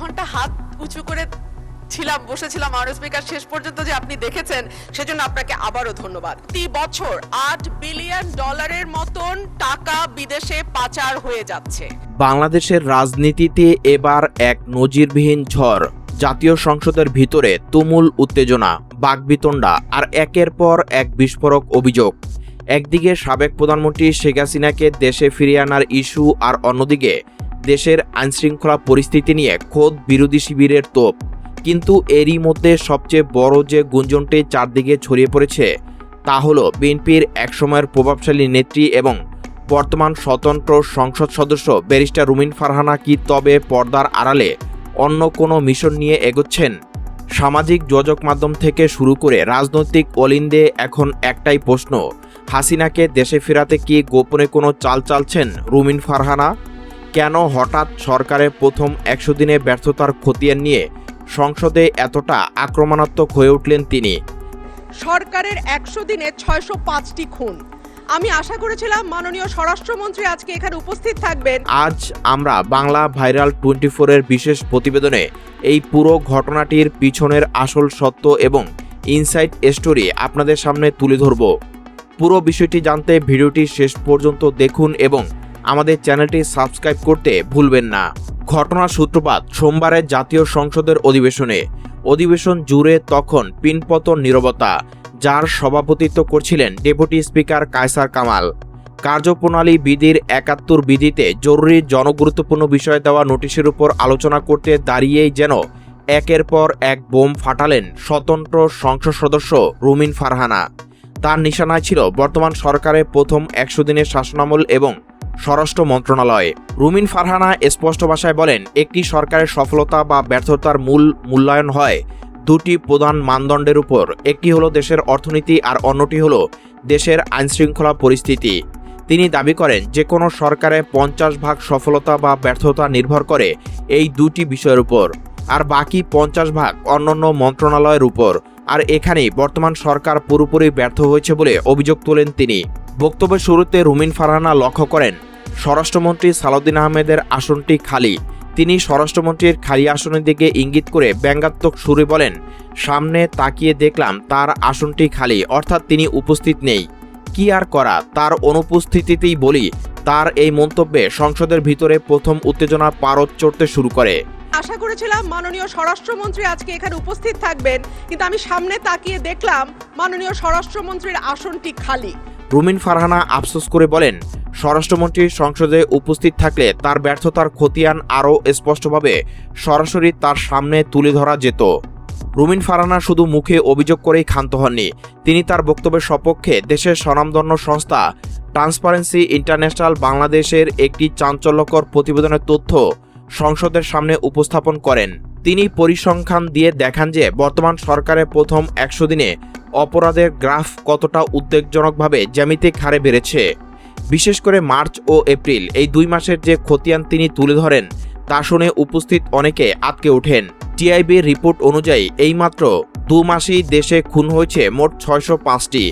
ঘন্টা হাত উঁচু করে বসেছিলাম মাননীয় স্পিকার, শেষ পর্যন্ত যে আপনি দেখেছেন সেজন্য আপনাকে আবারও ধন্যবাদ। প্রতি বছর $8 বিলিয়ন মতন টাকা বিদেশে পাচার হয়ে যাচ্ছে। বাংলাদেশের রাজনীতিতে এবার এক নজিরবিহীন ঝড়। জাতীয় সংসদের ভিতরে তুমুল উত্তেজনা, বাকবিতণ্ডা আর একের পর এক বিস্ফোরক অভিযোগ। একদিকে সাবেক প্রধানমন্ত্রী শেখ হাসিনাকে দেশে ফিরিয়ে আনার ইস্যু, আর অন্যদিকে দেশের আইনশৃঙ্খলা পরিস্থিতি নিয়ে খোদ বিরোধী শিবিরের তোপ। কিন্তু এরই মধ্যে সবচেয়ে বড় যে গুঞ্জনটি চারদিকে ছড়িয়ে পড়েছে তা হলো বিএনপির একসময়ের প্রভাবশালী নেত্রী এবং বর্তমান স্বতন্ত্র সংসদ সদস্য ব্যারিস্টার রুমিন ফারহানা কি তবে পর্দার আড়ালে অন্য কোনো মিশন নিয়ে এগোচ্ছেন? সামাজিক যোগাযোগ মাধ্যম থেকে শুরু করে রাজনৈতিক অলিন্দে এখন একটাই প্রশ্ন, হাসিনাকে দেশে ফেরাতে কি গোপনে কোনো চাল চালছেন রুমিন ফারহানা? কেন হঠাৎ সরকারের প্রথম 100 দিনে ব্যর্থতার খতিয়ান নিয়ে সংসদে এতটা আক্রমণাত্মক হয়ে উঠলেন তিনি? সরকারের 100 দিনে 605টি খুন। আমি আশা করেছিলাম মাননীয় স্বরাষ্ট্রমন্ত্রী আজকে এখানে উপস্থিত থাকবেন। আজ আমরা বাংলা ভাইরাল 24 এর বিশেষ প্রতিবেদনে এই পুরো ঘটনাটির পিছনের আসল সত্য এবং ইনসাইড স্টোরি আপনাদের সামনে তুলে ধরব। পুরো বিষয়টি জানতে ভিডিওটি শেষ পর্যন্ত দেখুন এবং আমাদের চ্যানেলটি সাবস্ক্রাইব করতে ভুলবেন না। ঘটনার সূত্রপাত সোমবারের জাতীয় সংসদের অধিবেশন জুড়ে তখন পিনপতন নীরবতা, যার সভাপতিত্ব করছিলেন ডেপুটি স্পিকার কায়সার কামাল। কার্যপ্রণালী বিধির 71 বিধিতে জরুরি জনগুরুত্বপূর্ণ বিষয় দেওয়া নোটিশের উপর আলোচনা করতে দাঁড়িয়েই যেন একের পর এক বোম ফাটালেন স্বতন্ত্র সংসদ সদস্য রুমিন ফারহানা। তার নিশানায় ছিল বর্তমান সরকারের প্রথম 100 দিনের শাসনামল এবং স্বরাষ্ট্র মন্ত্রণালয়। রুমিন ফারহানা স্পষ্ট ভাষায় বলেন, একটি সরকারের সফলতা বা ব্যর্থতার মূল মূল্যায়ন হয় দুটি প্রধান মানদণ্ডের উপর। একটি হলো দেশের অর্থনীতি আর অন্যটি হলো দেশের আইনশৃঙ্খলা পরিস্থিতি। তিনি দাবি করেন যে কোনো সরকারের 50% সফলতা বা ব্যর্থতা নির্ভর করে এই দুটি বিষয়ের উপর, আর বাকি 50% অন্যান্য মন্ত্রণালয়ের উপর। আর এখানেই বর্তমান সরকার পুরোপুরি ব্যর্থ হয়েছে বলে অভিযোগ তোলেন তিনি। বক্তব্যের শুরুতে রুমিন ফারহানা লক্ষ্য করেন স্বরাষ্ট্রমন্ত্রী সালাউদ্দিন আহমেদের আসনটি খালি। তিনি স্বরাষ্ট্রমন্ত্রীর খালি আসনের দিকে ইঙ্গিত করে ব্যঙ্গাত্মক সুরে বলেন, সামনে তাকিয়ে দেখলাম তার আসনটি খালি, অর্থাৎ তিনি উপস্থিত নেই। কি আর করা, তার অনুপস্থিতিতেই বলি। তার এই মন্তব্যে সংসদের ভিতরে প্রথম উত্তেজনা পারদ চড়তে শুরু করে। আশা করেছিলাম মাননীয় স্বরাষ্ট্রমন্ত্রী আজকে এখানে উপস্থিত থাকবেন, কিন্তু আমি সামনে তাকিয়ে দেখলাম মাননীয় স্বরাষ্ট্রমন্ত্রীর আসনটি খালি। রুমিন ফারহানা আফসোস করে বলেন, স্বরাষ্ট্রমন্ত্রী সংসদে উপস্থিত থাকলে তার ব্যর্থতার খতিয়ান আরও স্পষ্টভাবে সরাসরি তার সামনে তুলে ধরা যেত। রুমিন ফারহানা শুধু মুখে অভিযোগ করেই ক্ষান্ত হননি, তিনি তার বক্তব্যের সপক্ষে দেশের স্বনামধন্য সংস্থা ট্রান্সপারেন্সি ইন্টারন্যাশনাল বাংলাদেশের একটি চাঞ্চল্যকর প্রতিবেদনের তথ্য সংসদের সামনে উপস্থাপন করেন। তিনি পরিসংখ্যান দিয়ে দেখান যে বর্তমান সরকারের প্রথম 100 দিনে অপরাধের গ্রাফ কতটা উদ্বেগজনকভাবে জ্যামিতিক হারে বেড়েছে। বিশেষ করে মার্চ ও এপ্রিল, এই 2 মাসের যে খতিয়ান তিনি তুলে ধরেন তা শুনে উপস্থিত অনেকে আঁতকে ওঠেন। টিআইবির রিপোর্ট অনুযায়ী এইমাত্র 2 মাসেই দেশে খুন হয়েছে মোট 605টি,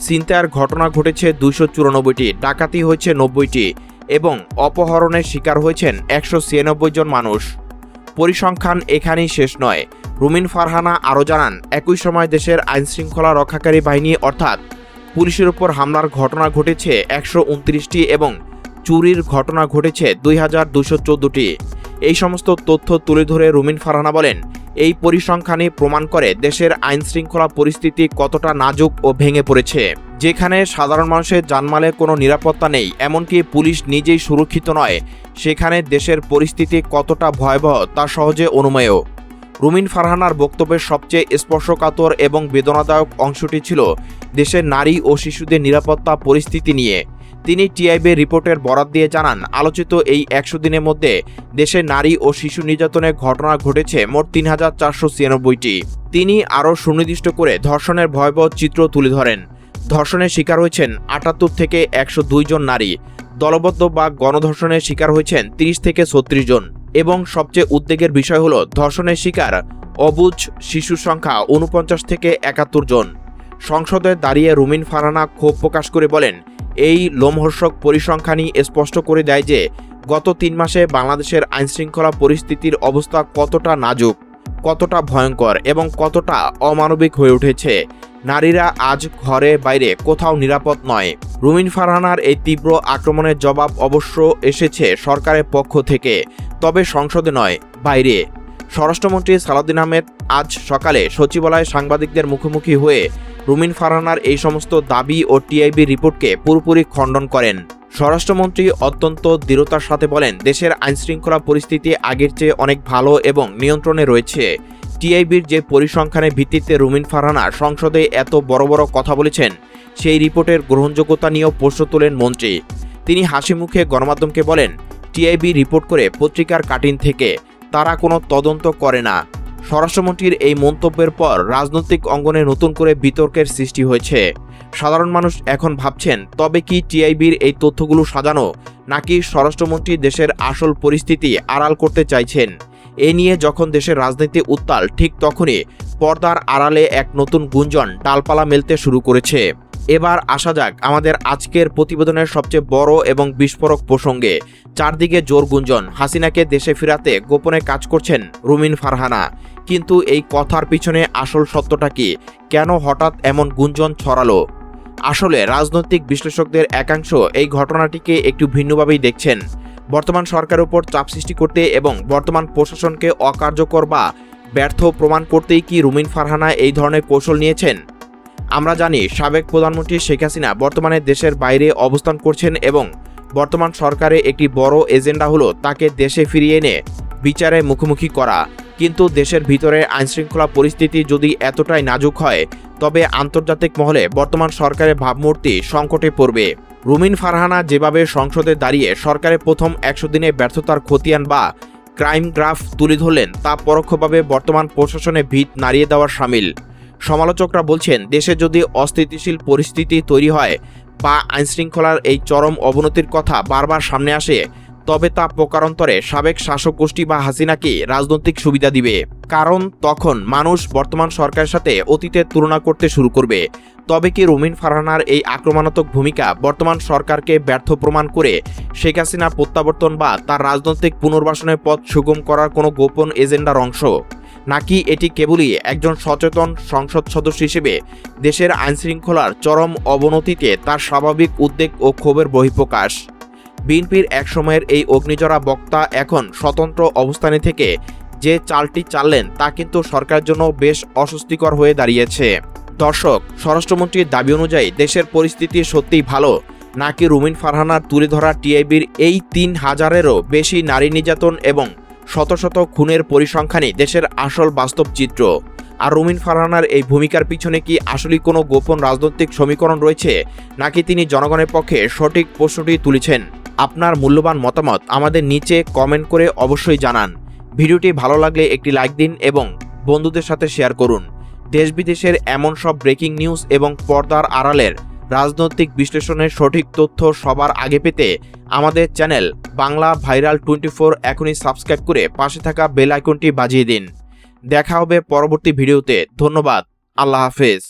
ছিনতাইয়ের ঘটনা ঘটেছে 294টি, ডাকাতি হয়েছে 90টি এবং অপহরণের শিকার হয়েছেন 196 জন মানুষ। পরিসংখ্যান এখানেই শেষ নয়। রুমিন ফারহানা আরও জানান, একই সময় দেশের আইনশৃঙ্খলা রক্ষাকারী বাহিনী অর্থাৎ পুলিশের উপর হামলার ঘটনা ঘটেছে 129টি এবং চুরির ঘটনা ঘটেছে 2214টি। এই সমস্ত তথ্য তুলে ধরে রুমিন ফারহানা বলেন, এই পরিসংখ্যানই প্রমাণ করে দেশের আইনশৃঙ্খলা পরিস্থিতি কতটা নাজুক ও ভেঙে পড়েছে। যেখানে সাধারণ মানুষের জানমালের কোনো নিরাপত্তা নেই, এমনকি পুলিশ নিজেই সুরক্ষিত নয়, সেখানে দেশের পরিস্থিতি কতটা ভয়াবহ তা সহজে অনুমেয়। রুমিন ফারহানার বক্তব্যের সবচেয়ে স্পর্শকাতর এবং বেদনাদায়ক অংশটি ছিল দেশের নারী ও শিশুদের নিরাপত্তা পরিস্থিতি নিয়ে। তিনি টিআইবি রিপোর্টের বরাত দিয়ে জানান, আলোচিত এই 100 দিনের মধ্যে দেশে নারী ও শিশু নির্যাতনের ঘটনা ঘটেছে মোট 3496টি। তিনি আরও সুনির্দিষ্ট করে ধর্ষণের ভয়াবহ চিত্র তুলে ধরেন। ধর্ষণের শিকার হয়েছেন 78 থেকে 102 জন নারী, দলবদ্ধ বা গণধর্ষণের শিকার হয়েছেন 30 থেকে 36 জন এবং সবচেয়ে উদ্বেগের বিষয় হলো ধর্ষণের শিকার অবুঝ শিশুর সংখ্যা 49 থেকে 71 জন। সংসদে দাঁড়িয়ে রুমিন ফারহানা ক্ষোভ প্রকাশ করে বলেন, এই লোমহর্ষক পরিসংখ্যানই স্পষ্ট করে দেয় যে গত 3 মাসে বাংলাদেশের আইনশৃঙ্খলা পরিস্থিতির অবস্থা কতটা নাজুক, কতটা ভয়ঙ্কর এবং কতটা অমানবিক হয়ে উঠেছে। নারীরা আজ ঘরে বাইরে কোথাও নিরাপদ নয়। রুমিন ফারহানার এই তীব্র আক্রমণের জবাব অবশ্য এসেছে সরকারের পক্ষ থেকে, তবে সংসদে নয়, বাইরে। স্বরাষ্ট্রমন্ত্রী সালাউদ্দিন আহমেদ আজ সকালে সচিবালয়ে সাংবাদিকদের মুখোমুখি হয়ে রুমিন ফারহানার এই সমস্ত দাবি ও টিআইবি রিপোর্টকে পুরোপুরি খণ্ডন করেন। স্বরাষ্ট্রমন্ত্রী অত্যন্ত দৃঢ়তার সাথে বলেন, দেশের আইনশৃঙ্খলা পরিস্থিতি আগের চেয়ে অনেক ভালো এবং নিয়ন্ত্রণে রয়েছে। টিআইবির যে পরিসংখ্যানের ভিত্তিতে রুমিন ফারহানা সংসদে এত বড় বড় কথা বলেছেন, সেই রিপোর্টের গ্রহণযোগ্যতা নিয়েও প্রশ্ন তোলেন মন্ত্রী। তিনি হাসি মুখে গণমাধ্যমকে বলেন, টিআইবি রিপোর্ট করে পত্রিকার কাটিং থেকে, তারা কোনো তদন্ত করে না। স্বরাষ্ট্রমন্ত্রীর এই মন্তব্যের পর রাজনৈতিক অঙ্গনে নতুন করে বিতর্কের সৃষ্টি হয়েছে। সাধারণ মানুষ এখন ভাবছেন, তবে কি টিআইবির এই তথ্যগুলো সাজানো, নাকি স্বরাষ্ট্রমন্ত্রী দেশের আসল পরিস্থিতি আড়াল করতে চাইছেন? এ নিয়ে যখন দেশের রাজনীতি উত্তাল, ঠিক তখনই পর্দার আড়ালে এক নতুন গুঞ্জন ডালপালা মেলতে শুরু করেছে। এবার আসা যাক আমাদের আজকের প্রতিবেদনের সবচেয়ে বড় এবং বিস্ফোরক প্রসঙ্গে। চারদিকে জোর গুঞ্জন, হাসিনাকে দেশে ফেরাতে গোপনে কাজ করছেন রুমিন ফারহানা। কিন্তু এই কথার পিছনে আসল সত্যটা কি? কেন হঠাৎ এমন গুঞ্জন ছড়ালো? আসলে রাজনৈতিক বিশ্লেষকদের একাংশ এই ঘটনাটিকে একটু ভিন্নভাবেই দেখছেন। বর্তমান সরকারের উপর চাপ সৃষ্টি করতে এবং বর্তমান প্রশাসনকে অকার্যকর বা ব্যর্থ প্রমাণ করতেই কি রুমিন ফারহানা এই ধরনের কৌশল নিয়েছেন? আমরা জানি, সাবেক প্রধানমন্ত্রী শেখ হাসিনা বর্তমানে দেশের বাইরে অবস্থান করছেন এবং বর্তমান সরকারে একটি বড় এজেন্ডা হলো তাকে দেশে ফিরিয়ে এনে বিচারে মুখোমুখি করা। কিন্তু দেশের ভিতরে আইনশৃঙ্খলা পরিস্থিতি যদি এতটাই নাজুক হয়, তবে আন্তর্জাতিক মহলে বর্তমান সরকারের ভাবমূর্তি সংকটে পড়বে। রুমিন ফারহানা যেভাবে সংসদে দাঁড়িয়ে সরকারের প্রথম 100 দিনে ব্যর্থতার খতিয়ান বা ক্রাইম গ্রাফ তুলে ধরলেন, তা পরোক্ষভাবে বর্তমান প্রশাসনে ভিত নাড়িয়ে দেওয়ার শামিল। সমালোচকরা বলছেন, দেশে যদি অস্থিতিশীল পরিস্থিতি তৈরি হয় বা আইনশৃঙ্খলার এই চরম অবনতির কথা বারবার সামনে আসে, তবে তা প্রকারান্তরে সাবেক শাসক গোষ্ঠী বা হাসিনাকে রাজনৈতিক সুবিধা দিবে। কারণ তখন মানুষ বর্তমান সরকারের সাথে অতীতের তুলনা করতে শুরু করবে। তবে কি রুমিন ফারহানার এই আক্রমণাত্মক ভূমিকা বর্তমান সরকারকে ব্যর্থ প্রমাণ করে শেখ হাসিনা প্রত্যাবর্তন বা তার রাজনৈতিক পুনর্বাসনের পথ সুগম করার কোনো গোপন এজেন্ডার অংশ? নাকি এটি কেবলই একজন সচেতন সংসদ সদস্য হিসেবে দেশের আইনশৃঙ্খলার চরম অবনতিতে তার স্বাভাবিক উদ্বেগ ও ক্ষোভের বহিঃপ্রকাশ? বিএনপির একসময়ের এই অগ্নিজরা বক্তা এখন স্বতন্ত্র অবস্থানে থেকে যে চালটি চাললেন, তা কিন্তু সরকারের জন্য বেশ অস্বস্তিকর হয়ে দাঁড়িয়েছে। দর্শক, স্বরাষ্ট্রমন্ত্রীর দাবি অনুযায়ী দেশের পরিস্থিতি সত্যিই ভালো, নাকি রুমিন ফারহানার তুলে ধরা টিআইবির এই 3000-এরও বেশি নারী নির্যাতন এবং শত শত খুনের পরিসংখ্যানই দেশের আসল বাস্তব চিত্র? আর রুমিন ফারহানার এই ভূমিকার পিছনে কি আসলে কোনো গোপন রাজনৈতিক সমীকরণ রয়েছে, নাকি তিনি জনগণের পক্ষে সঠিক প্রশ্নটি তুলেছেন? আপনার মূল্যবান মতামত আমাদের নিচে কমেন্ট করে অবশ্যই জানান। ভিডিওটি ভালো লাগলে একটি লাইক দিন এবং বন্ধুদের সাথে শেয়ার করুন। দেশ বিদেশের এমন সব ব্রেকিং নিউজ এবং পর্দার আড়ালের রাজনৈতিক বিশ্লেষণের সঠিক তথ্য সবার আগে পেতে আমাদের চ্যানেল বাংলা ভাইরাল 24 এখনই সাবস্ক্রাইব করে পাশে থাকা বেল আইকনটি বাজিয়ে দিন। দেখা হবে পরবর্তী ভিডিওতে। ধন্যবাদ। আল্লাহ হাফেজ।